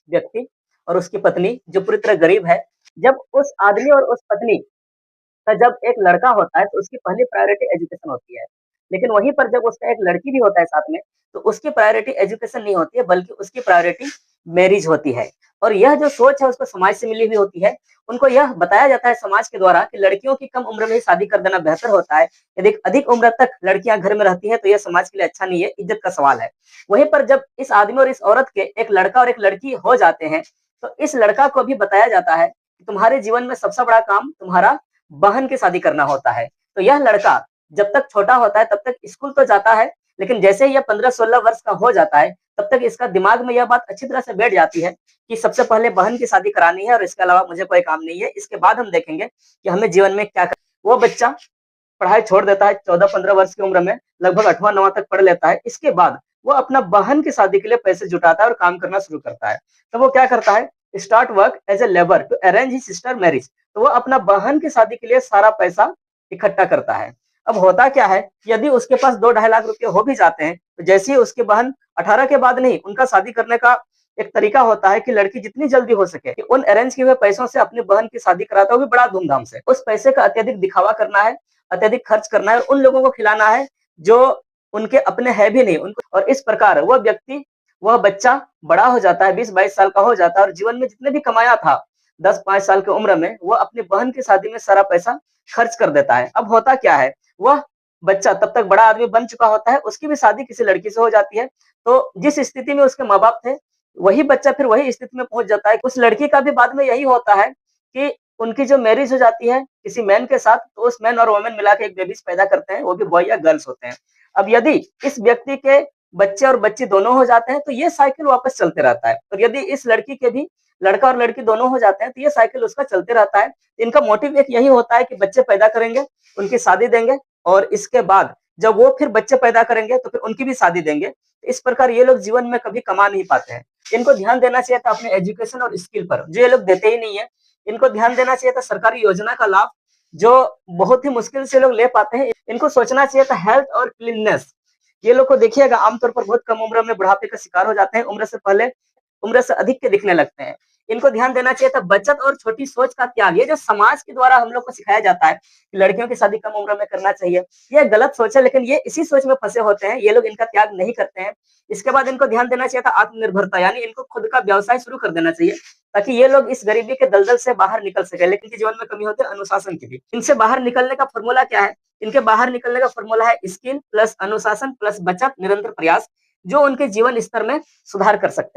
व्यक्ति और उसकी पत्नी जो पूरी तरह गरीब है, जब उस आदमी और उस पत्नी का जब एक लड़का होता है तो उसकी पहली प्रायोरिटी एजुकेशन होती है। लेकिन वहीं पर जब उसका एक लड़की भी होता है साथ में, तो उसकी प्रायोरिटी एजुकेशन नहीं होती है बल्कि उसकी प्रायोरिटी मैरिज होती है। और यह जो सोच है उसको समाज से मिली हुई होती है। उनको यह बताया जाता है समाज के द्वारा कि लड़कियों की कम उम्र में ही शादी कर देना बेहतर होता है। यदि अधिक उम्र तक लड़कियां घर में रहती हैं तो यह समाज के लिए अच्छा नहीं है, इज्जत का सवाल है। वहीं पर जब इस आदमी और इस औरत के एक लड़का और एक लड़की हो जाते हैं, तो इस लड़का को भी बताया जाता है कि तुम्हारे जीवन में सबसे बड़ा काम तुम्हारा बहन की शादी करना होता है। तो यह लड़का जब तक छोटा होता है तब तक स्कूल तो जाता है, लेकिन जैसे ही यह 15-16 वर्ष का हो जाता है, तब तक इसका दिमाग में यह बात अच्छी तरह से बैठ जाती है कि सबसे पहले बहन की शादी करानी है और इसके अलावा मुझे कोई काम नहीं है। इसके बाद हम देखेंगे कि हमें जीवन में क्या करना। वो बच्चा पढ़ाई छोड़ देता है 14-15 वर्ष की उम्र में, लगभग 8वां-9वां तक पढ़ लेता है। इसके बाद वो अपना बहन की शादी के लिए पैसे जुटाता है और काम करना शुरू करता है। तो वो क्या करता है, start work as a labour to arrange his sister marriage. तो वो अपना बहन की शादी के लिए सारा पैसा इकट्ठा करता है। अब होता क्या है, यदि उसके पास 2 ढाई लाख रुपए हो भी जाते हैं, तो जैसे ही उसकी बहन 18 के बाद नहीं, उनका शादी करने का एक तरीका होता है कि लड़की जितनी जल्दी हो सके कि उन अरेंज किए हुए पैसों से अपनी बहन की शादी कराता है, वो भी बड़ा धूमधाम से। उस पैसे का अत्यधिक दिखावा करना है, अत्यधिक खर्च करना है और उन लोगों को खिलाना है जो उनके अपने है भी नहीं उनको। और इस प्रकार वह व्यक्ति, वह बच्चा बड़ा हो जाता है, 20-22 साल का हो जाता है और जीवन में जितने भी कमाया था 10-5 साल की उम्र में, वो अपनी बहन की शादी में सारा पैसा खर्च कर देता है। अब होता क्या है, वह बच्चा तब तक बड़ा आदमी बन चुका होता है, उसकी भी शादी किसी लड़की से हो जाती है। तो जिस स्थिति में उसके माँ-बाप थे, वही बच्चा फिर वही स्थिति में पहुँच जाता है। उस लड़की का भी बाद में यही होता है कि उनकी जो मैरिज हो जाती है किसी मैन के साथ, तो उस मैन और वुमन मिला के एक बेबीज़ पैदा करते हैं, वो भी बॉय या गर्ल्स होते हैं। अब यदि इस व्यक्ति के बच्चे और बच्ची दोनों हो जाते हैं, तो ये साइकिल वापस चलते रहता है। और यदि इस लड़की के भी लड़का और लड़की दोनों हो जाते हैं, तो ये साइकिल उसका चलते रहता है। इनका मोटिव एक यही होता है कि बच्चे पैदा करेंगे, उनकी शादी देंगे और इसके बाद जब वो फिर बच्चे पैदा करेंगे, तो फिर उनकी भी शादी देंगे। इस प्रकार ये लोग जीवन में कभी कमा नहीं पाते हैं। इनको ध्यान देना चाहिए था अपने एजुकेशन और स्किल पर, जो ये लोग देते ही नहीं है। इनको ध्यान देना चाहिए था सरकारी योजना का लाभ, जो बहुत ही मुश्किल से लोग ले पाते हैं। इनको सोचना चाहिए था हेल्थ और क्लीननेस। ये लोग को देखिएगा आमतौर पर बहुत कम उम्र में बुढ़ापे का शिकार हो जाते हैं, उम्र से पहले, उम्र से अधिक के दिखने लगते हैं। इनको ध्यान देना चाहिए था बचत और छोटी सोच का त्याग। ये जो समाज के द्वारा हम लोग को सिखाया जाता है कि लड़कियों की शादी कम उम्र में करना चाहिए, ये गलत सोच है, लेकिन ये इसी सोच में फंसे होते हैं। ये लोग इनका त्याग नहीं करते हैं। इसके बाद इनको ध्यान देना चाहिए था आत्मनिर्भरता, यानी इनको खुद का व्यवसाय शुरू कर देना चाहिए, ताकि ये लोग इस गरीबी के दलदल से बाहर निकल सके। लेकिन इनके जीवन में कमी होती है अनुशासन की भी। इनसे बाहर निकलने का फॉर्मूला क्या है? इनके बाहर निकलने का फॉर्मूला है स्किल प्लस अनुशासन प्लस बचत, निरंतर प्रयास, जो उनके जीवन स्तर में सुधार कर सकते हैं।